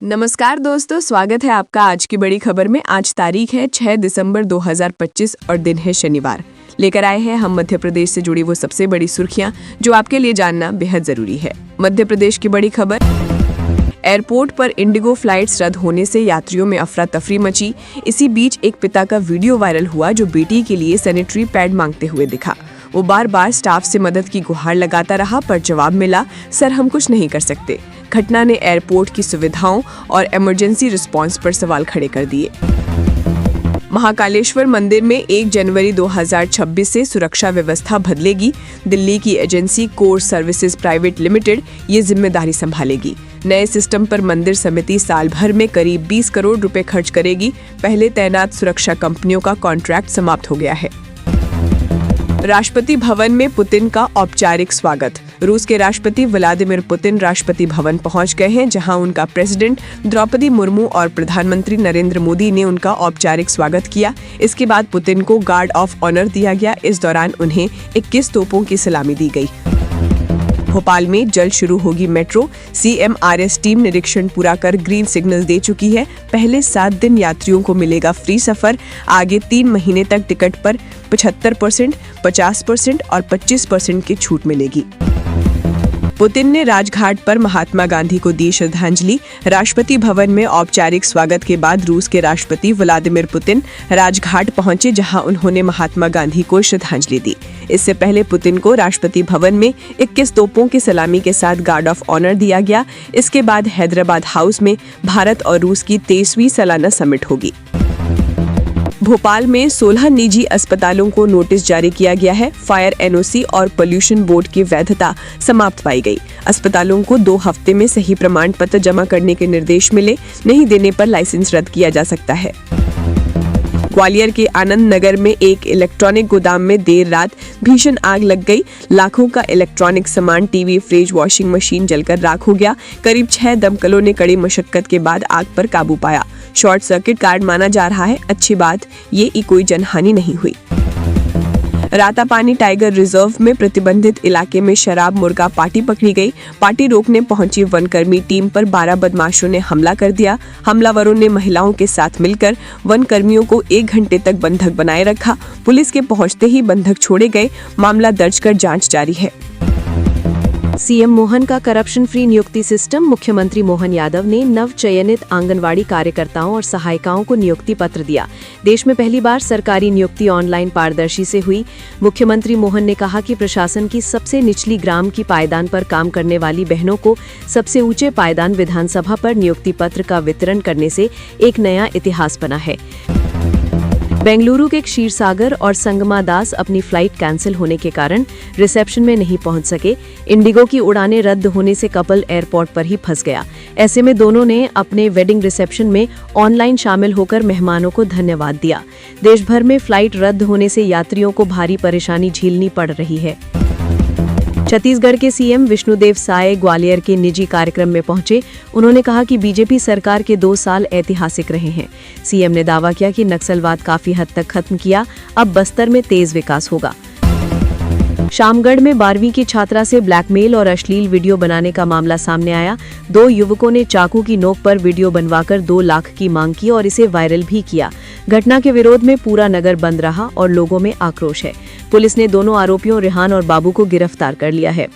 नमस्कार दोस्तों, स्वागत है आपका आज की बड़ी खबर में। आज तारीख है 6 दिसंबर 2025 और दिन है शनिवार। लेकर आए हैं हम मध्य प्रदेश से जुड़ी वो सबसे बड़ी सुर्खियां जो आपके लिए जानना बेहद जरूरी है। मध्य प्रदेश की बड़ी खबर, एयरपोर्ट पर इंडिगो फ्लाइट्स रद्द होने से यात्रियों में अफरा तफरी मची। इसी बीच एक पिता का वीडियो वायरल हुआ जो बेटी के लिए सैनिटरी पैड मांगते हुए दिखा। वो बार बार स्टाफ से मदद की गुहार लगाता रहा, पर जवाब मिला, सर हम कुछ नहीं कर सकते। घटना ने एयरपोर्ट की सुविधाओं और इमरजेंसी रिस्पांस पर सवाल खड़े कर दिए। महाकालेश्वर मंदिर में 1 जनवरी 2026 से सुरक्षा व्यवस्था बदलेगी। दिल्ली की agency core services private limited ये जिम्मेदारी संभालेगी। नए सिस्टम पर मंदिर समिति साल भर में करीब 20 करोड़ रुपए खर्च करेगी। पहले तैनात सुरक्षा कंपनियों का कॉन्ट्रैक्ट समाप्त हो गया है। राष्ट्रपति भवन में पुतिन का औपचारिक स्वागत। रूस के राष्ट्रपति व्लादिमीर पुतिन राष्ट्रपति भवन पहुंच गए हैं, जहां उनका प्रेसिडेंट द्रौपदी मुर्मू और प्रधानमंत्री नरेंद्र मोदी ने उनका औपचारिक स्वागत किया। इसके बाद पुतिन को गार्ड ऑफ ऑनर दिया गया। इस दौरान उन्हें 21 तोपों की सलामी दी गई। भोपाल में जल्द शुरू होगी मेट्रो। CMRS टीम निरीक्षण पूरा कर ग्रीन सिग्नल दे चुकी है। पहले 7 दिन यात्रियों को मिलेगा फ्री सफर। आगे 3 महीने तक टिकट पर 75%, 50% और 25% की छूट मिलेगी। पुतिन ने राजघाट पर महात्मा गांधी को दी श्रद्धांजलि। राष्ट्रपति भवन में औपचारिक स्वागत के बाद रूस के राष्ट्रपति व्लादिमीर पुतिन राजघाट पहुंचे, जहां उन्होंने महात्मा गांधी को श्रद्धांजलि दी। इससे पहले पुतिन को राष्ट्रपति भवन में 21 तोपों की सलामी के साथ गार्ड ऑफ ऑनर दिया गया। इसके बाद हैदराबाद हाउस में भारत और रूस की 23वीं सालाना समिट होगी। भोपाल में 16 निजी अस्पतालों को नोटिस जारी किया गया है। फायर NOC और पोल्यूशन बोर्ड की वैधता समाप्त पाई गई। अस्पतालों को 2 हफ्ते में सही प्रमाण पत्र जमा करने के निर्देश मिले। नहीं देने पर लाइसेंस रद्द किया जा सकता है। ग्वालियर के आनंद नगर में एक इलेक्ट्रॉनिक गोदाम में देर रात भीषण आग लग गई। लाखों का इलेक्ट्रॉनिक सामान, टीवी, फ्रिज, वॉशिंग मशीन जलकर राख हो गया। करीब 6 दमकलों ने कड़ी मशक्कत के बाद आग पर काबू पाया। शॉर्ट सर्किट कारण माना जा रहा है। अच्छी बात ये कोई जनहानि नहीं हुई। रातापानी टाइगर रिजर्व में प्रतिबंधित इलाके में शराब मुर्गा पार्टी पकड़ी गई। पार्टी रोकने पहुंची वनकर्मी टीम पर 12 बदमाशों ने हमला कर दिया। हमलावरों ने महिलाओं के साथ मिलकर वनकर्मियों को 1 घंटे तक बंधक बनाए रखा। पुलिस के पहुंचते ही बंधक छोड़े गए। मामला दर्ज कर जांच जारी है। सीएम मोहन का करप्शन फ्री नियुक्ति सिस्टम। मुख्यमंत्री मोहन यादव ने नव चयनित आंगनवाड़ी कार्यकर्ताओं और सहायिकाओं को नियुक्ति पत्र दिया। देश में पहली बार सरकारी नियुक्ति ऑनलाइन पारदर्शी से हुई। मुख्यमंत्री मोहन ने कहा कि प्रशासन की सबसे निचली ग्राम की पायदान पर काम करने वाली बहनों को सबसे ऊंचे पायदान विधानसभा पर नियुक्ति पत्र का वितरण करने से एक नया इतिहास बना है। बेंगलुरु के क्षीरसागर और संगमा दास अपनी फ्लाइट कैंसिल होने के कारण रिसेप्शन में नहीं पहुंच सके। इंडिगो की उड़ानें रद्द होने से कपल एयरपोर्ट पर ही फंस गया। ऐसे में दोनों ने अपने वेडिंग रिसेप्शन में ऑनलाइन शामिल होकर मेहमानों को धन्यवाद दिया। देश भर में फ्लाइट रद्द होने से यात्रियों को भारी परेशानी झेलनी पड़ रही है। छत्तीसगढ़ के CM विष्णुदेव साय ग्वालियर के निजी कार्यक्रम में पहुंचे। उन्होंने कहा कि बीजेपी सरकार के 2 साल ऐतिहासिक रहे हैं। CM ने दावा किया कि नक्सलवाद काफी हद तक खत्म किया, अब बस्तर में तेज विकास होगा। शामगढ़ में 12वीं की छात्रा से ब्लैकमेल और अश्लील वीडियो बनाने का मामला सामने आया। 2 युवकों ने चाकू की नोक पर वीडियो बनवाकर 2 लाख की मांग की और इसे वायरल भी किया। घटना के विरोध में पूरा नगर बंद रहा और लोगों में आक्रोश है। पुलिस ने दोनों आरोपियों रेहान और बाबू को गिरफ्तार कर लिया है।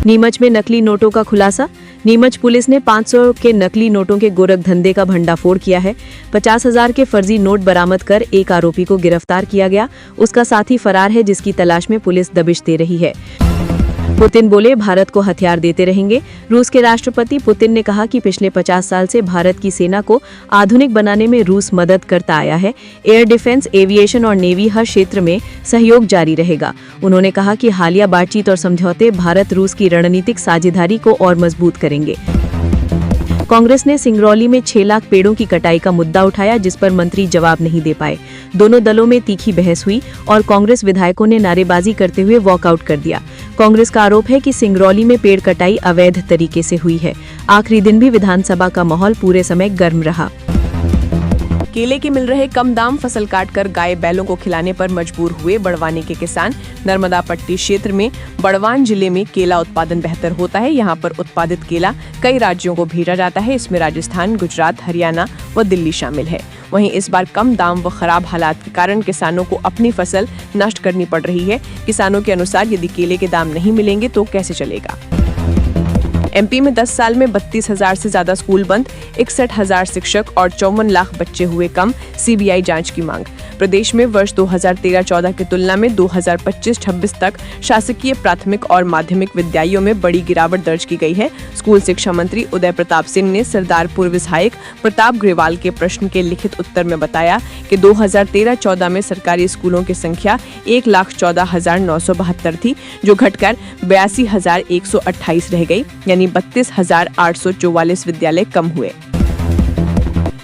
नीमच में नकली नोटों का खुलासा। नीमच पुलिस ने 500 के नकली नोटों के गोरख धंधे का भंडाफोड़ किया है। 50,000 के फर्जी नोट बरामद कर एक आरोपी को गिरफ्तार किया गया। उसका साथी फरार है, जिसकी तलाश में पुलिस दबिश दे रही है। पुतिन बोले, भारत को हथियार देते रहेंगे। रूस के राष्ट्रपति पुतिन ने कहा कि पिछले 50 साल से भारत की सेना को आधुनिक बनाने में रूस मदद करता आया है। एयर डिफेंस, एविएशन और नेवी हर क्षेत्र में सहयोग जारी रहेगा। उन्होंने कहा कि हालिया बातचीत और समझौते भारत रूस की रणनीतिक साझेदारी को और मजबूत करेंगे। कांग्रेस ने सिंगरौली में 6 लाख पेड़ों की कटाई का मुद्दा उठाया, जिस पर मंत्री जवाब नहीं दे पाए। दोनों दलों में तीखी बहस हुई और कांग्रेस विधायकों ने नारेबाजी करते हुए वॉकआउट कर दिया। कांग्रेस का आरोप है कि सिंगरौली में पेड़ कटाई अवैध तरीके से हुई है। आखिरी दिन भी विधानसभा का माहौल पूरे समय गर्म रहा। केले के मिल रहे कम दाम, फसल काटकर गाय बैलों को खिलाने पर मजबूर हुए बड़वानी के किसान। नर्मदा पट्टी क्षेत्र में बड़वान जिले में केला उत्पादन बेहतर होता है। यहाँ पर उत्पादित केला कई राज्यों को भेजा जाता है। इसमें राजस्थान, गुजरात, हरियाणा व दिल्ली शामिल है। वहीं इस बार कम दाम व खराब हालात के कारण किसानों को अपनी फसल नष्ट करनी पड़ रही है। किसानों के अनुसार यदि केले के दाम नहीं मिलेंगे तो कैसे चलेगा। एमपी में 10 साल में 32,000 से ज्यादा स्कूल बंद, 61,000 शिक्षक और 54 लाख बच्चे हुए कम, सीबीआई जांच की मांग। प्रदेश में वर्ष 2013-14 की तुलना में 2025-26 तक शासकीय प्राथमिक और माध्यमिक विद्यालयों में बड़ी गिरावट दर्ज की गई है। स्कूल शिक्षा मंत्री उदय प्रताप सिंह ने सरदारपुर विधायक प्रताप ग्रेवाल के प्रश्न के लिखित उत्तर में बताया कि 2013-14 में सरकारी स्कूलों की संख्या 1,14,972 थी, जो घटकर 82,128 रह गई, यानी 32,844 विद्यालय कम हुए।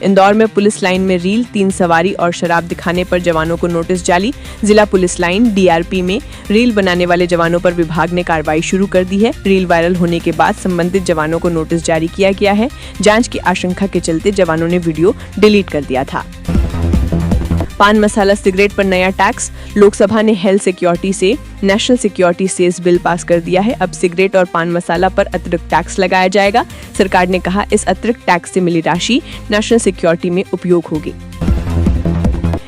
इंदौर में पुलिस लाइन में रील, 3 सवारी और शराब दिखाने पर जवानों को नोटिस जारी। जिला पुलिस लाइन डीआरपी में रील बनाने वाले जवानों पर विभाग ने कार्रवाई शुरू कर दी है। रील वायरल होने के बाद संबंधित जवानों को नोटिस जारी किया गया है। जांच की आशंका के चलते जवानों ने वीडियो डिलीट कर दिया था। पान मसाला सिगरेट पर नया टैक्स। लोकसभा ने हेल्थ सिक्योरिटी से national security cess bill pass कर दिया है। अब सिगरेट और पान मसाला पर अतिरिक्त टैक्स लगाया जाएगा। सरकार ने कहा इस अतिरिक्त टैक्स से मिली राशि नेशनल सिक्योरिटी में उपयोग होगी।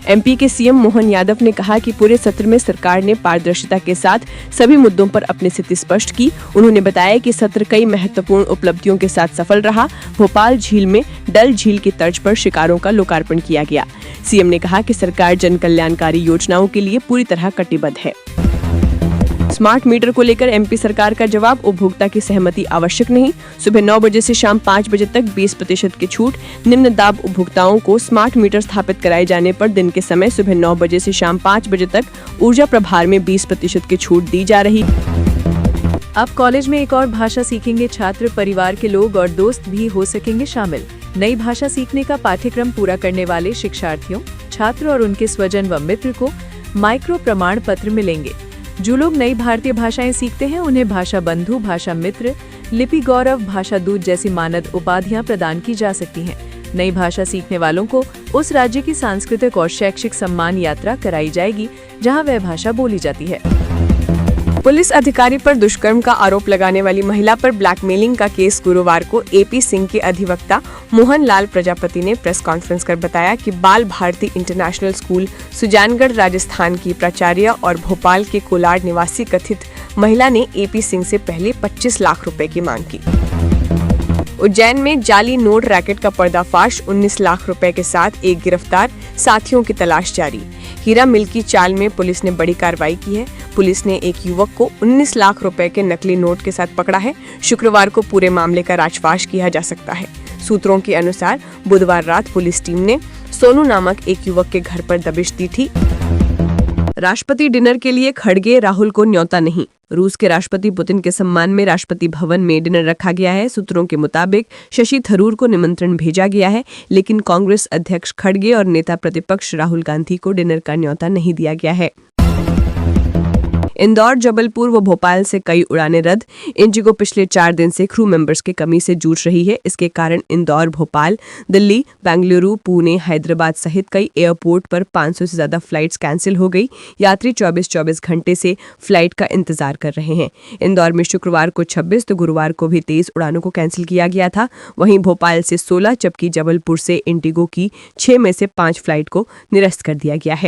एमपी के सीएम मोहन यादव ने कहा कि पूरे सत्र में सरकार ने पारदर्शिता के साथ सभी मुद्दों पर अपनी स्थिति स्पष्ट की। उन्होंने बताया कि सत्र कई महत्वपूर्ण उपलब्धियों के साथ सफल रहा। भोपाल झील में डल झील की तर्ज पर शिकारों का लोकार्पण किया गया। सीएम ने कहा कि सरकार जन कल्याणकारी योजनाओं के लिए पूरी तरह कटिबद्ध है। स्मार्ट मीटर को लेकर एमपी सरकार का जवाब, उपभोक्ता की सहमति आवश्यक नहीं। सुबह 9 बजे से शाम 5 बजे तक 20% की छूट। निम्न दाब उपभोक्ताओं को स्मार्ट मीटर स्थापित कराए जाने पर दिन के समय सुबह 9 बजे से शाम 5 बजे तक ऊर्जा प्रभार में 20% की छूट दी जा रही। अब कॉलेज में एक और भाषा सीखेंगे छात्र, परिवार के लोग और दोस्त भी हो सकेंगे शामिल। नई भाषा सीखने का पाठ्यक्रम पूरा करने वाले शिक्षार्थियों, छात्र और उनके स्वजन व मित्र को माइक्रो प्रमाण पत्र मिलेंगे। जो लोग नई भारतीय भाषाएं सीखते हैं उन्हें भाषा बंधु, भाषा मित्र, लिपि गौरव, भाषा दूत जैसी मानद उपाधियां प्रदान की जा सकती हैं। नई भाषा सीखने वालों को उस राज्य की सांस्कृतिक और शैक्षिक सम्मान यात्रा कराई जाएगी जहां वह भाषा बोली जाती है। पुलिस अधिकारी पर दुष्कर्म का आरोप लगाने वाली महिला पर ब्लैकमेलिंग का केस गुरुवार को एपी सिंह के अधिवक्ता मोहन लाल प्रजापति ने प्रेस कॉन्फ्रेंस कर बताया कि बाल भारती इंटरनेशनल स्कूल सुजानगढ़ राजस्थान की प्राचार्य और भोपाल के कोलाड निवासी कथित महिला ने एपी सिंह से पहले 25 लाख रुपए की मांग की। उज्जैन में जाली नोट रैकेट का पर्दाफाश, 19 लाख रुपए के साथ एक गिरफ्तार, साथियों की तलाश जारी। हीरा मिल की चाल में पुलिस ने बड़ी कार्रवाई की है। पुलिस ने एक युवक को 19 लाख रुपए के नकली नोट के साथ पकड़ा है। शुक्रवार को पूरे मामले का राजफाश किया जा सकता है। सूत्रों के अनुसार बुधवार रात पुलिस टीम ने सोनू नामक एक युवक के घर पर दबिश दी थी। राष्ट्रपति डिनर के लिए खड़गे, राहुल को न्योता नहीं। रूस के राष्ट्रपति पुतिन के सम्मान में राष्ट्रपति भवन में डिनर रखा गया है। सूत्रों के मुताबिक शशि थरूर को निमंत्रण भेजा गया है, लेकिन कांग्रेस अध्यक्ष खड़गे और नेता प्रतिपक्ष राहुल गांधी को डिनर का न्योता नहीं दिया गया है। इंदौर, जबलपुर व भोपाल से कई उड़ानें रद्द। इंडिगो पिछले 4 दिन से क्रू मेंबर्स की कमी से जूझ रही है। इसके कारण इंदौर, भोपाल, दिल्ली, बेंगलुरु, पुणे, हैदराबाद सहित कई एयरपोर्ट पर 500 से ज्यादा फ्लाइट्स कैंसिल हो गई। यात्री 24-24 घंटे से फ्लाइट का इंतजार कर रहे हैं। इंदौर में शुक्रवार को 26 तो गुरुवार को भी 23 उड़ानों को कैंसिल किया गया था। वहीं भोपाल से 16 जबकि जबलपुर से इंडिगो की 6 में से 5 फ्लाइट को निरस्त कर दिया गया है।